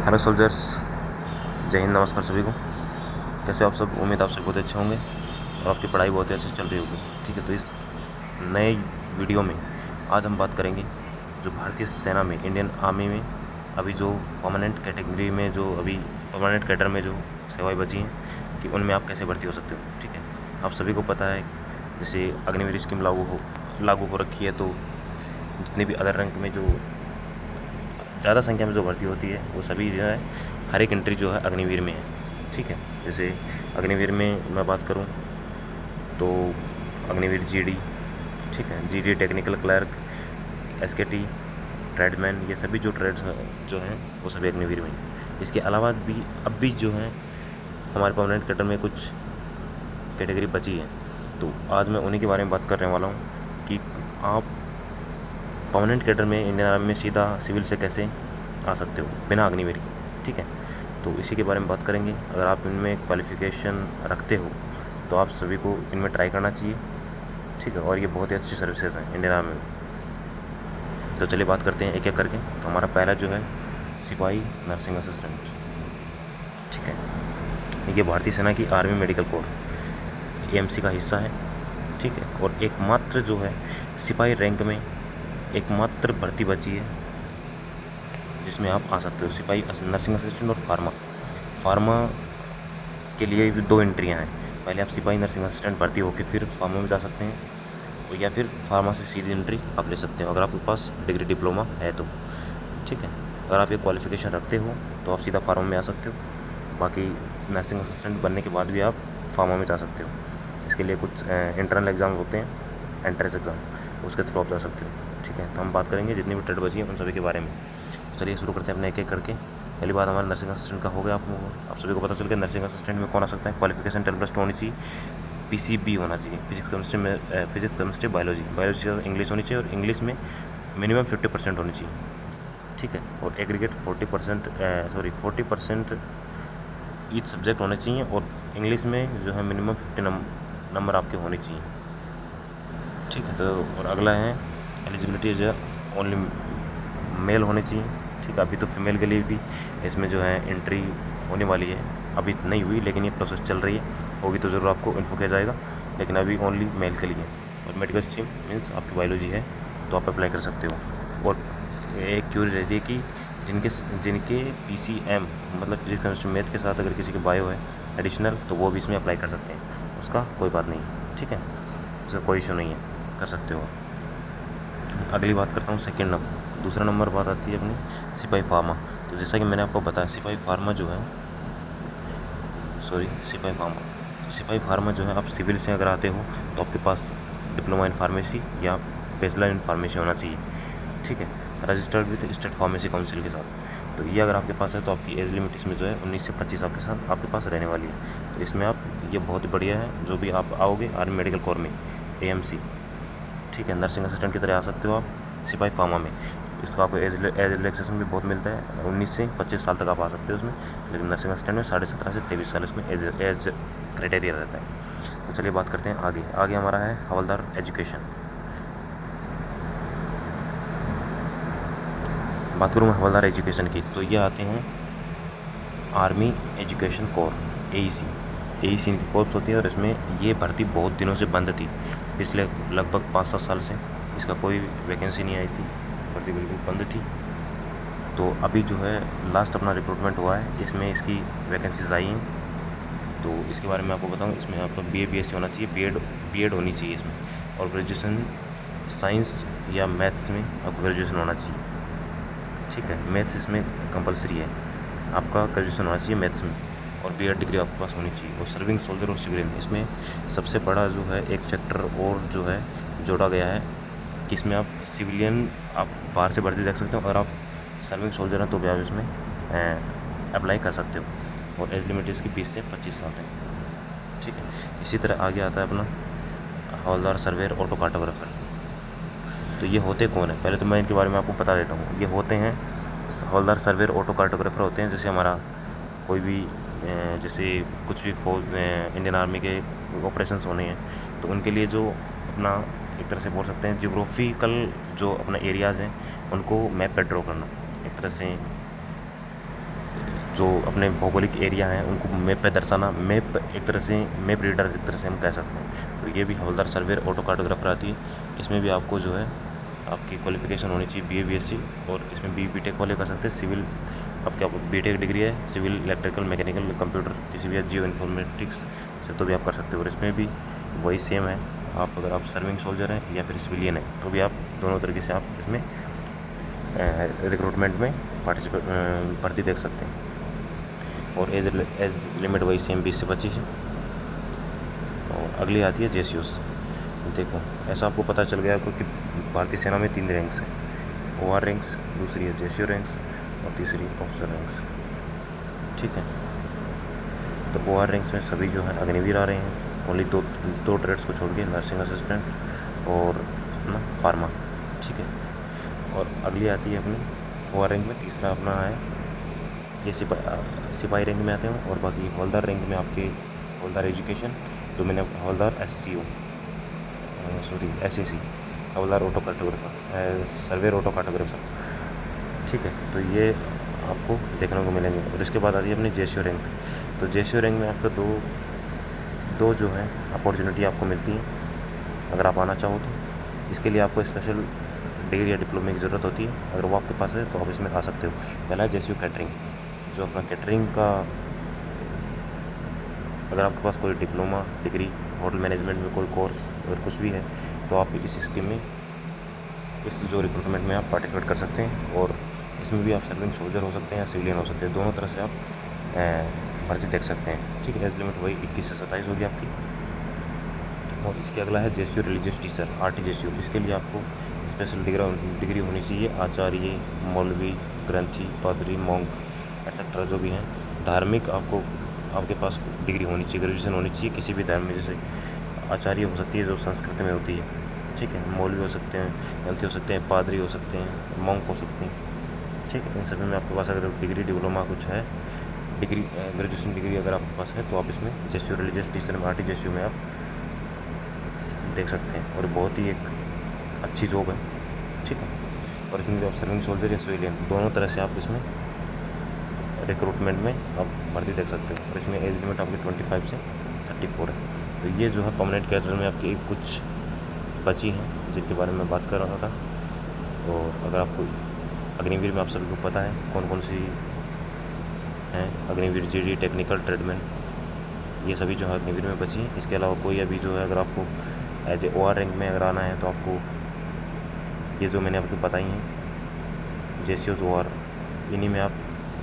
Hello soldiers, जय हिंद, नमस्कार सभी को। कैसे आप सब? उम्मीद आप सब बहुत अच्छे होंगे और आपकी पढ़ाई बहुत ही अच्छी चल रही होगी। ठीक है, तो इस नए वीडियो में आज हम बात करेंगे जो भारतीय सेना में, इंडियन आर्मी में अभी जो परमानेंट कैटेगरी में, जो अभी परमानेंट कैडर में जो सेवाएं बची हैं कि उनमें आप कैसे भर्ती हो सकते हो। ठीक है, आप सभी को पता है जैसे अग्निवीर स्कीम लागू हो रखी है, तो जितने भी अदर रैंक में जो ज़्यादा संख्या में जो भर्ती होती है वो सभी जो है हर एक एंट्री जो है अग्निवीर में है। ठीक है, जैसे अग्निवीर में मैं बात करूं तो अग्निवीर जीडी, ठीक है, जीडी टेक्निकल क्लर्क, एसकेटी, ट्रेडमैन, ये सभी जो ट्रेड्स जो हैं वो सभी अग्निवीर में हैं। इसके अलावा भी अब भी जो है हमारे परमानेंट कैडर में कुछ कैटेगरी बची है, तो आज मैं उन्हीं के बारे में बात करने वाला हूँ कि आप परमानेंट कैडर में इंडियन आर्मी में सीधा सिविल से कैसे आ सकते हो बिना अग्निवीर के। ठीक है, तो इसी के बारे में बात करेंगे। अगर आप इनमें क्वालिफ़िकेशन रखते हो तो आप सभी को इनमें ट्राई करना चाहिए। ठीक है, और ये बहुत ही अच्छी सर्विसेज हैं इंडियन आर्मी में। तो चलिए बात करते हैं एक एक करके। तो हमारा पहला जो है सिपाही नर्सिंग असिस्टेंट। ठीक है, ये भारतीय सेना की आर्मी मेडिकल कोर एएमसी का हिस्सा है। ठीक है, और एकमात्र जो है सिपाही रैंक में एकमात्र भर्ती बची है जिसमें आप आ सकते हो, सिपाही नर्सिंग असिस्टेंट और फार्मा के लिए भी 2 एंट्रियाँ हैं। पहले आप सिपाही नर्सिंग असिस्टेंट भर्ती होकर फिर फार्मा में जा सकते हैं, और या फिर फार्मा से सीधी एंट्री आप ले सकते हो अगर आपके पास डिग्री डिप्लोमा है तो। ठीक है, अगर आप ये क्वालिफ़िकेशन रखते हो तो आप सीधा फार्मा में आ सकते हो। बाकी नर्सिंग असिस्टेंट बनने के बाद भी आप फार्मा में जा सकते हो। इसके लिए कुछ इंटरनल एग्ज़ाम होते हैं, एंट्रेंस एग्ज़ाम, उसके थ्रू आप जा सकते हो। ठीक है, तो हम बात करेंगे जितनी भी ट्रेड बची हैं उन सभी के बारे में। चलिए शुरू करते हैं अपने एक एक करके। पहली बात हमारा नर्सिंग असिस्टेंट का हो गया। आप सभी को पता चल गया नर्सिंग असिस्टेंट में कौन आ सकता है। क्वालिफिकेशन 10+2 होनी चाहिए, पीसीबी होना चाहिए, फिजिक्स केमिस्ट्री बायोलॉजी इंग्लिश होनी चाहिए, और इंग्लिश में मिनिमम 50% होनी चाहिए। ठीक है, और एग्रीगेट 40% ईच सब्जेक्ट होने चाहिए, और इंग्लिश में जो है मिनिमम 50 नंबर आपके होने चाहिए। ठीक है, तो और अगला है एलिजिबिलिटी जो है ओनली मेल होने चाहिए। ठीक है, अभी तो फीमेल के लिए भी इसमें जो है एंट्री होने वाली है, अभी नहीं हुई लेकिन ये प्रोसेस चल रही है, होगी तो ज़रूर आपको इन्फो किया जाएगा, लेकिन अभी ओनली मेल के लिए। और मेडिकल स्ट्रीम मीन्स आपकी बायोलॉजी है तो आप अप्लाई कर सकते हो। और एक क्यूरी रहती है कि जिनके पीसीएम मतलब फिजिक्स केमिस्ट्री मैथ के साथ अगर किसी के बायो है एडिशनल, तो वो भी इसमें अप्लाई कर सकते हैं, उसका कोई बात नहीं। ठीक है, उसका कोई इशू नहीं है, कर सकते हो। अगली बात करता हूँ सेकेंड नंबर, दूसरा नंबर बात आती है अपनी सिपाही फार्मा। तो जैसा कि मैंने आपको बताया सिपाही फार्मा जो है सिपाही फार्मा जो है आप सिविल से अगर आते हो तो आपके पास डिप्लोमा इन फार्मेसी या बैचलर इन फार्मेसी होना चाहिए। ठीक है, registered with state pharmacy council के साथ। तो ये अगर आपके पास है तो आपकी एज लिमिट इसमें जो है 19 से 25 आपके साथ आपके पास रहने वाली है। तो इसमें आप ये बहुत बढ़िया है, जो भी आप आओगे आर्मी मेडिकल कोर में एएमसी, ठीक है, नर्सिंग असिस्टेंट की तरह आ सकते हो आप सिपाही फार्मा में। इसका आपको एज रिलैक्सेशन भी बहुत मिलता है, 19 से 25 साल तक आप आ सकते हो उसमें, लेकिन नर्सिंग असिस्टेंट में 17.5 से 23 साल इसमें एज क्राइटेरिया रहता है। तो चलिए बात करते हैं आगे हमारा है हवलदार एजुकेशन। बात करूँ मैं हवलदार एजुकेशन की, तो ये आते हैं आर्मी एजुकेशन कोर, एईसी की कोर्स होती है, और इसमें ये भर्ती बहुत दिनों से बंद थी, पिछले लगभग 5-7 साल से इसका कोई वैकेंसी नहीं आई थी, भर्ती बिल्कुल बंद थी। तो अभी जो है लास्ट अपना रिक्रूटमेंट हुआ है, इसमें इसकी वैकेंसीज आई हैं। तो इसके बारे में आपको बताऊँ, इसमें आपका BA BSc होना चाहिए, बीएड होनी चाहिए इसमें, और ग्रेजुएशन साइंस या मैथ्स में आपको ग्रेजुएशन होना चाहिए। ठीक है, मैथ्स इसमें कंपलसरी है, आपका ग्रेजुएशन होना चाहिए मैथ्स में, और बीएड डिग्री आपके पास होनी चाहिए। और सर्विंग सोल्जर और सिविलियन, इसमें सबसे बड़ा जो है एक फैक्टर और जो है जोड़ा गया है कि इसमें आप सिविलियन आप बाहर से भर्ती देख सकते हो, और आप सर्विंग सोल्जर हैं तो भी आप इसमें अप्लाई कर सकते हो। और एज लिमिट इसकी 20 से 25 साल है। ठीक है, इसी तरह आगे आता है अपना हवलदार सर्वेयर ऑटो कार्टोग्राफर। तो ये होते कौन है, पहले तो मैं इनके बारे में आपको बता देता हूँ। ये होते हैं हवलदार सर्वेयर ऑटो कार्टोग्राफर होते हैं, जैसे हमारा कोई भी जैसे कुछ भी इंडियन आर्मी के ऑपरेशंस होने हैं, तो उनके लिए जो अपना एक तरह से बोल सकते हैं जियोग्राफिकल जो अपना एरियाज़ हैं उनको मैप पे ड्रॉ करना, एक तरह से जो अपने भौगोलिक एरिया हैं उनको मैप पे दर्शाना। मैप एक तरह से मैप रीडर एक तरह से हम कह सकते हैं। तो ये भी हवलदार सर्वेयर ऑटो कार्टोग्राफर आती है। इसमें भी आपको जो है आपकी क्वालिफिकेशन होनी चाहिए BA BSc, और इसमें BTech वाले कर सकते हैं। सिविल आपकी BTech डिग्री है, सिविल इलेक्ट्रिकल मैकेनिकल कंप्यूटर किसी भी जियो इन्फॉर्मेटिक्स से तो भी आप कर सकते हो। और इसमें भी वही सेम है, आप अगर आप सर्विंग सोल्जर हैं या फिर सिविलियन है तो भी आप दोनों तरीके से आप इसमें रिक्रूटमेंट में पार्टिसिपेट भर्ती देख सकते हैं। और एज लिमिट वही सेम 20 से 25 है। और अगली आती है JCOs। देखो ऐसा आपको पता चल गया क्योंकि भारतीय सेना में 3 रैंक्स हैं, OR रैंक्स, दूसरी है JCO रैंक्स और तीसरी ऑफिसर रैंक्स। ठीक है, तो OR रैंक्स में सभी जो है अग्निवीर आ रहे हैं, ओनली दो ट्रेड्स को छोड़ के, नर्सिंग असिस्टेंट और अपना फार्मा। ठीक है, और अगली आती है अपनी OR रैंक में तीसरा अपना है ये सिपाही रैंक में आते हैं। और बाकी हवलदार रैंक में आपके हवलदार एजुकेशन, तो मैंने हवलदार SAC हवलदार auto cartographer, surveyor auto cartographer. ठीक है, तो ये आपको देखने को मिलेंगे। और इसके बाद आती है अपनी JCO रैंक। तो JCO रैंक में आपको दो जो है अपॉर्चुनिटी आपको मिलती है अगर आप आना चाहो तो। इसके लिए आपको स्पेशल डिग्री या डिप्लोमे की ज़रूरत होती है। अगर वो आपके पास है तो आप इसमें आ सकते हो। पहला है JCO कैटरिंग, जो अपना कैटरिंग का, अगर आपके पास कोई डिप्लोमा डिग्री होटल मैनेजमेंट में कोई कोर्स अगर कुछ भी है तो आप इस स्कीम में, इस जो रिक्रूटमेंट में आप पार्टिसिपेट कर सकते हैं। और इसमें भी आप सर्विंग सोल्जर हो सकते हैं या सिविलियन हो सकते हैं, दोनों तरह से आप भर्ती देख सकते हैं। ठीक है, एज लिमिट वही 21 से 27 होगी आपकी। और इसके अगला है JCO रिलीजियस टीचर, RT-JCO। इसके लिए आपको स्पेशल डिग्री होनी चाहिए, आचार्य, मौलवी, ग्रंथी, पादरी, मॉन्क एक्सेट्रा जो भी हैं धार्मिक, आपके पास डिग्री होनी चाहिए, ग्रेजुएशन होनी चाहिए किसी भी धर्म में। जैसे आचार्य हो सकती है जो संस्कृत में होती है, ठीक है, मौलवी हो सकते हैं, ग्रंथी हो सकते हैं, पादरी हो सकते हैं, मॉन्क हो सकते हैं। ठीक है, इन सभी में आपके पास अगर डिग्री डिप्लोमा कुछ है, डिग्री ग्रेजुएशन डिग्री अगर आपके पास है तो आप इसमें JCO रिलीजियस टीचर में, RT-JCO में आप देख सकते हैं। और बहुत ही एक अच्छी जॉब है। ठीक है, और इसमें भी आप सर्विंग सोल्जर या सिविलियन दोनों तरह से आप इसमें रिक्रूटमेंट में आप भर्ती देख सकते हो। और इसमें एज लिमिट आपकी 25 से 34 है। तो ये जो है परमानेंट कैडर में आपकी कुछ बची हैं जिनके बारे में बात कर रहा था। और अगर आपको अग्निवीर में आप सभी को पता है कौन कौन सी हैं, अग्निवीर, GD, टेक्निकल, ट्रेडमैन, ये सभी जो है अग्निवीर में बची हैं। इसके अलावा कोई अभी जो है अगर आपको एज ए OR रैंक में अगर आना है तो आपको ये जो मैंने आपको बताई हैं JCOs OR, इन्हीं में आप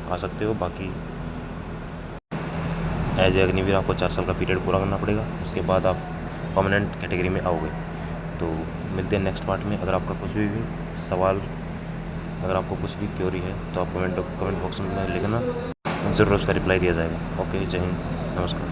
आ सकते हो। बाकी एज ए अग्निवीर आपको 4 साल का पीरियड पूरा करना पड़ेगा, उसके बाद आप परमानेंट कैटेगरी में आओगे। तो मिलते हैं नेक्स्ट पार्ट में। अगर आपका कुछ भी सवाल, अगर आपको कुछ भी क्वेरी है तो आप कमेंट बॉक्स में लिखना, ज़रूर उसका रिप्लाई दिया जाएगा। ओके, जय हिंद, नमस्कार।